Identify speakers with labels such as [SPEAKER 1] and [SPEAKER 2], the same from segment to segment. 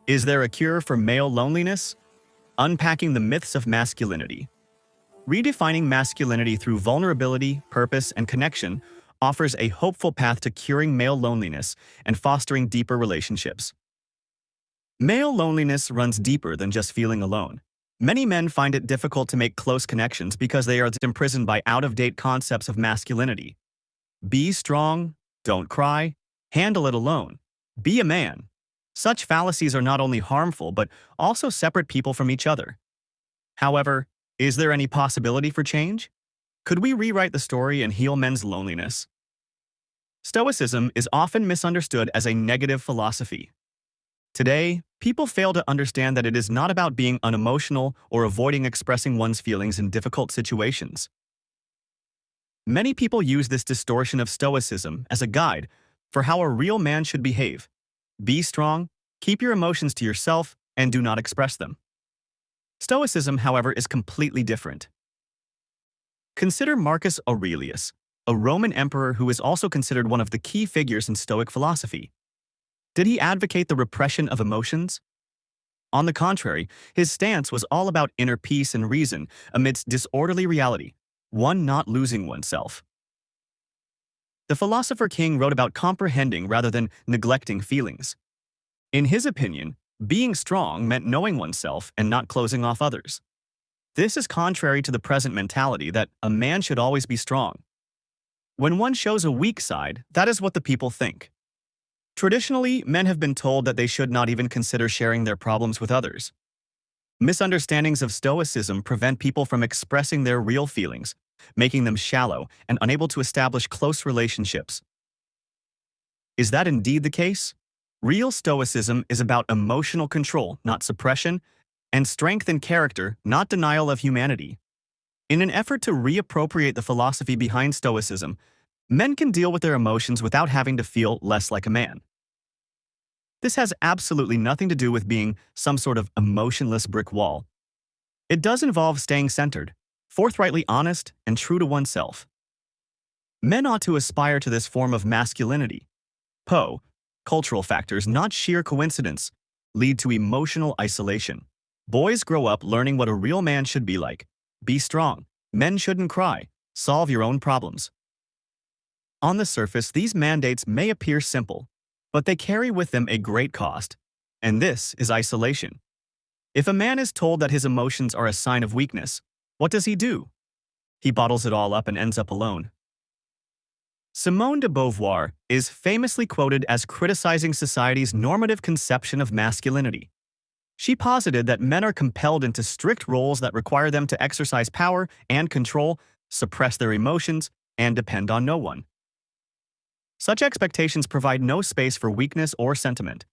[SPEAKER 1] Is there a cure for male loneliness? Unpacking the myths of masculinity. Redefining masculinity through vulnerability, purpose, and connection offers a hopeful path to curing male loneliness and fostering deeper relationships. Male loneliness runs deeper than just feeling alone. Many men find it difficult to make close connections because they are imprisoned by out-of-date concepts of masculinity. Be strong, don't cry, handle it alone, be a man. Such fallacies are not only harmful but also separate people from each other. However, is there any possibility for change? Could we rewrite the story and heal men's loneliness? Stoicism is often misunderstood as a negative philosophy. Today, people fail to understand that it is not about being unemotional or avoiding expressing one's feelings in difficult situations. Many people use this distortion of Stoicism as a guide for how a real man should behave. Be strong, keep your emotions to yourself, and do not express them. Stoicism, however, is completely different. Consider Marcus Aurelius, a Roman emperor who is also considered one of the key figures in Stoic philosophy. Did he advocate the repression of emotions? On the contrary, his stance was all about inner peace and reason amidst disorderly reality, one not losing oneself. The philosopher king wrote about comprehending rather than neglecting feelings. In his opinion, being strong meant knowing oneself and not closing off others. This is contrary to the present mentality that a man should always be strong. When one shows a weak side, that is what the people think. Traditionally, men have been told that they should not even consider sharing their problems with others. Misunderstandings of Stoicism prevent people from expressing their real feelings, making them shallow and unable to establish close relationships. Is that indeed the case? Real Stoicism is about emotional control, not suppression, and strength in character, not denial of humanity. In an effort to reappropriate the philosophy behind Stoicism, men can deal with their emotions without having to feel less like a man. This has absolutely nothing to do with being some sort of emotionless brick wall. It does involve staying centered, forthrightly honest, and true to oneself. Men ought to aspire to this form of masculinity. Cultural factors, not sheer coincidence, lead to emotional isolation. Boys grow up learning what a real man should be like. Be strong. Men shouldn't cry. Solve your own problems. On the surface, these mandates may appear simple, but they carry with them a great cost, and this is isolation. If a man is told that his emotions are a sign of weakness, what does he do? He bottles it all up and ends up alone. Simone de Beauvoir is famously quoted as criticizing society's normative conception of masculinity. She posited that men are compelled into strict roles that require them to exercise power and control, suppress their emotions, and depend on no one. Such expectations provide no space for weakness or sentiment.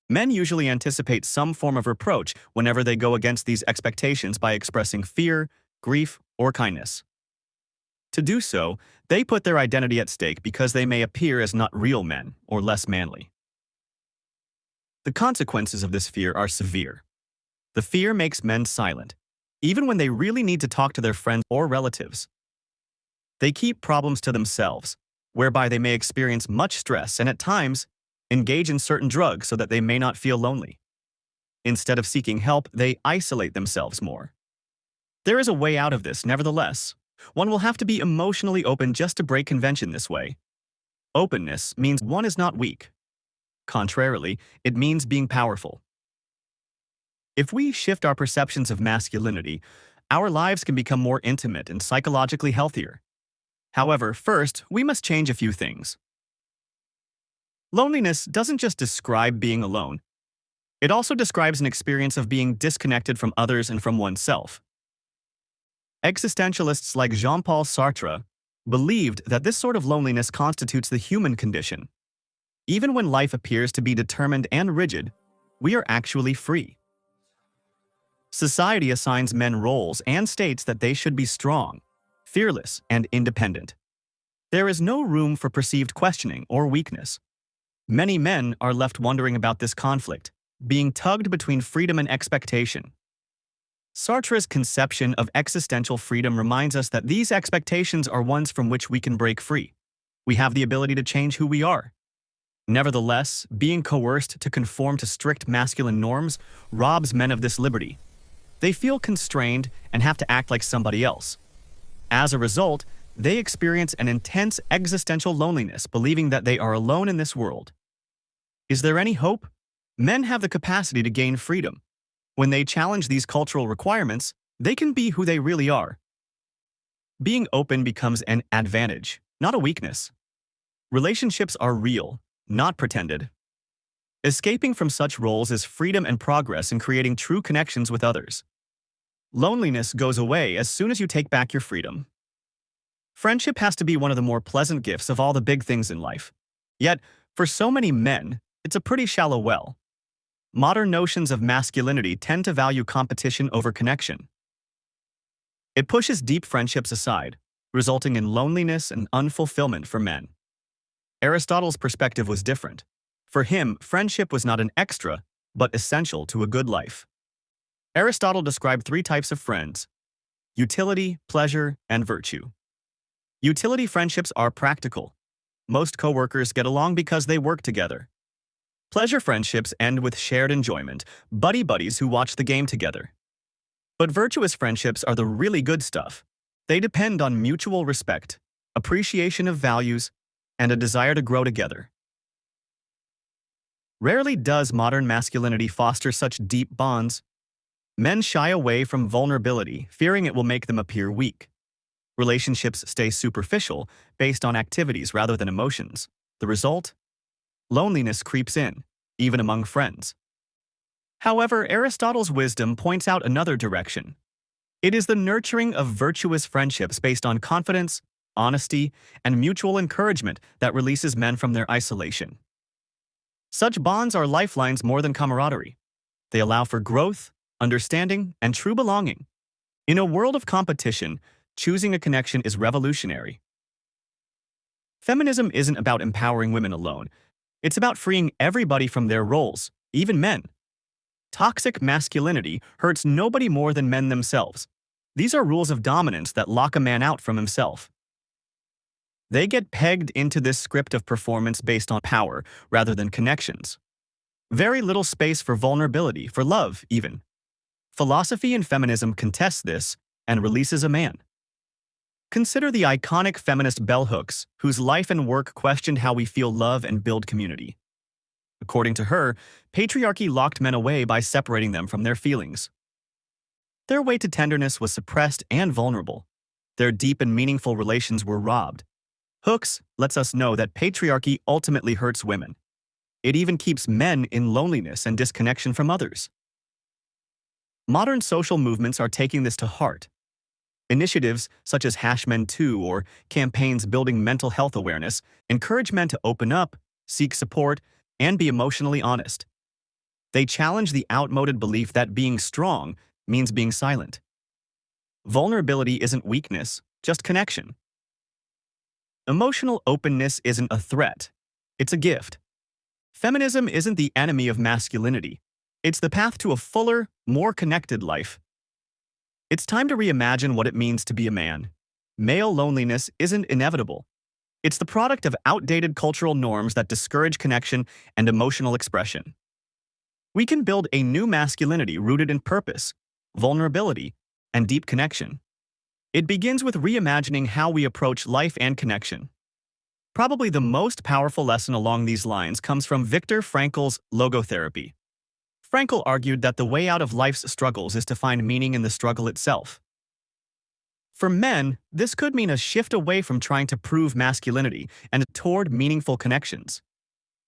[SPEAKER 1] Men usually anticipate some form of reproach whenever they go against these expectations by expressing fear, grief, or kindness. To do so, they put their identity at stake because they may appear as not real men or less manly. The consequences of this fear are severe. The fear makes men silent, even when they really need to talk to their friends or relatives. They keep problems to themselves, whereby they may experience much stress and at times engage in certain drugs so that they may not feel lonely. Instead of seeking help, they isolate themselves more. There is a way out of this, nevertheless. One will have to be emotionally open just to break convention this way. Openness means one is not weak. Contrarily, it means being powerful. If we shift our perceptions of masculinity, our lives can become more intimate and psychologically healthier. However, first, we must change a few things. Loneliness doesn't just describe being alone. It also describes an experience of being disconnected from others and from oneself. Existentialists like Jean-Paul Sartre believed that this sort of loneliness constitutes the human condition. Even when life appears to be determined and rigid, we are actually free. Society assigns men roles and states that they should be strong, fearless, and independent. There is no room for perceived questioning or weakness. Many men are left wondering about this conflict, being tugged between freedom and expectation. Sartre's conception of existential freedom reminds us that these expectations are ones from which we can break free. We have the ability to change who we are. Nevertheless, being coerced to conform to strict masculine norms robs men of this liberty. They feel constrained and have to act like somebody else. As a result, they experience an intense existential loneliness, believing that they are alone in this world. Is there any hope? Men have the capacity to gain freedom. When they challenge these cultural requirements, they can be who they really are. Being open becomes an advantage, not a weakness. Relationships are real, not pretended. Escaping from such roles is freedom and progress in creating true connections with others. Loneliness goes away as soon as you take back your freedom. Friendship has to be one of the more pleasant gifts of all the big things in life. Yet, for so many men, it's a pretty shallow well. Modern notions of masculinity tend to value competition over connection. It pushes deep friendships aside, resulting in loneliness and unfulfillment for men. Aristotle's perspective was different. For him, friendship was not an extra, but essential to a good life. Aristotle described three types of friends: utility, pleasure, and virtue. Utility friendships are practical. Most coworkers get along because they work together. Pleasure friendships end with shared enjoyment, buddies who watch the game together. But virtuous friendships are the really good stuff. They depend on mutual respect, appreciation of values, and a desire to grow together. Rarely does modern masculinity foster such deep bonds. Men shy away from vulnerability, fearing it will make them appear weak. Relationships stay superficial, based on activities rather than emotions. The result? Loneliness creeps in, even among friends. However, Aristotle's wisdom points out another direction. It is the nurturing of virtuous friendships based on confidence, honesty, and mutual encouragement that releases men from their isolation. Such bonds are lifelines more than camaraderie. They allow for growth, understanding, and true belonging. In a world of competition, choosing a connection is revolutionary. Feminism isn't about empowering women alone. It's about freeing everybody from their roles, even men. Toxic masculinity hurts nobody more than men themselves. These are rules of dominance that lock a man out from himself. They get pegged into this script of performance based on power rather than connections. Very little space for vulnerability, for love, even. Philosophy and feminism contest this and releases a man. Consider the iconic feminist bell hooks, whose life and work questioned how we feel love and build community. According to her, patriarchy locked men away by separating them from their feelings. Their way to tenderness was suppressed and vulnerable. Their deep and meaningful relations were robbed. Hooks lets us know that patriarchy ultimately hurts women. It even keeps men in loneliness and disconnection from others. Modern social movements are taking this to heart. Initiatives such as #Men2 or campaigns building mental health awareness encourage men to open up, seek support, and be emotionally honest. They challenge the outmoded belief that being strong means being silent. Vulnerability isn't weakness, just connection. Emotional openness isn't a threat, it's a gift. Feminism isn't the enemy of masculinity. It's the path to a fuller, more connected life. It's time to reimagine what it means to be a man. Male loneliness isn't inevitable. It's the product of outdated cultural norms that discourage connection and emotional expression. We can build a new masculinity rooted in purpose, vulnerability, and deep connection. It begins with reimagining how we approach life and connection. Probably the most powerful lesson along these lines comes from Viktor Frankl's logotherapy. Frankl argued that the way out of life's struggles is to find meaning in the struggle itself. For men, this could mean a shift away from trying to prove masculinity and toward meaningful connections.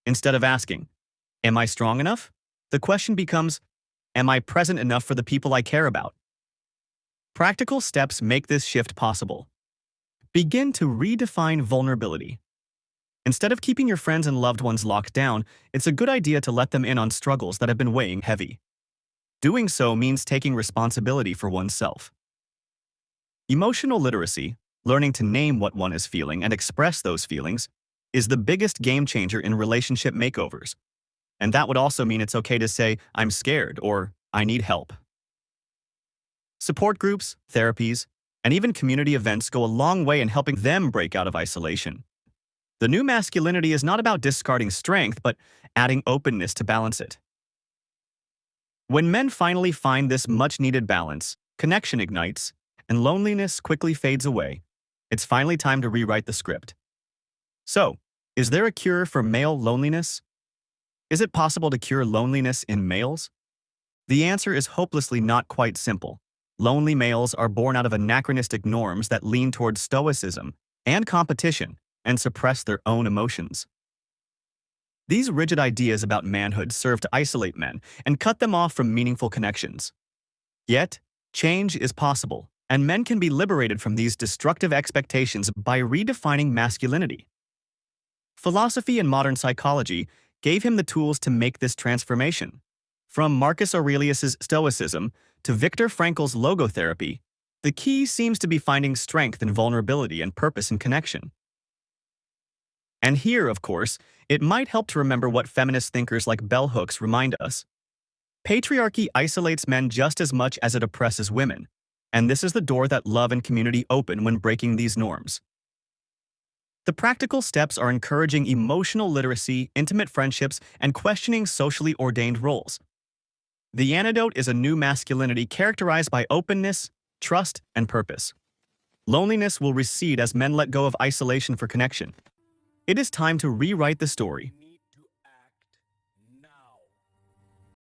[SPEAKER 1] Instead of asking, "Am I strong enough?" the question becomes, "Am I present enough for the people I care about?" Practical steps make this shift possible. Begin to redefine vulnerability. Instead of keeping your friends and loved ones locked down, it's a good idea to let them in on struggles that have been weighing heavy. Doing so means taking responsibility for oneself. Emotional literacy, learning to name what one is feeling and express those feelings, is the biggest game changer in relationship makeovers. And that would also mean it's okay to say, "I'm scared" or "I need help." Support groups, therapies, and even community events go a long way in helping them break out of isolation. The new masculinity is not about discarding strength, but adding openness to balance it. When men finally find this much-needed balance, connection ignites, and loneliness quickly fades away. It's finally time to rewrite the script. So, is there a cure for male loneliness? Is it possible to cure loneliness in males? The answer is hopelessly not quite simple. Lonely males are born out of anachronistic norms that lean towards stoicism and competition and suppress their own emotions. These rigid ideas about manhood serve to isolate men and cut them off from meaningful connections. Yet, change is possible, and men can be liberated from these destructive expectations by redefining masculinity. Philosophy and modern psychology gave him the tools to make this transformation. From Marcus Aurelius's Stoicism to Viktor Frankl's logotherapy, the key seems to be finding strength in vulnerability and purpose in connection. And here, of course, it might help to remember what feminist thinkers like bell hooks remind us. Patriarchy isolates men just as much as it oppresses women, and this is the door that love and community open when breaking these norms. The practical steps are encouraging emotional literacy, intimate friendships, and questioning socially ordained roles. The antidote is a new masculinity characterized by openness, trust, and purpose. Loneliness will recede as men let go of isolation for connection. It is time to rewrite the story,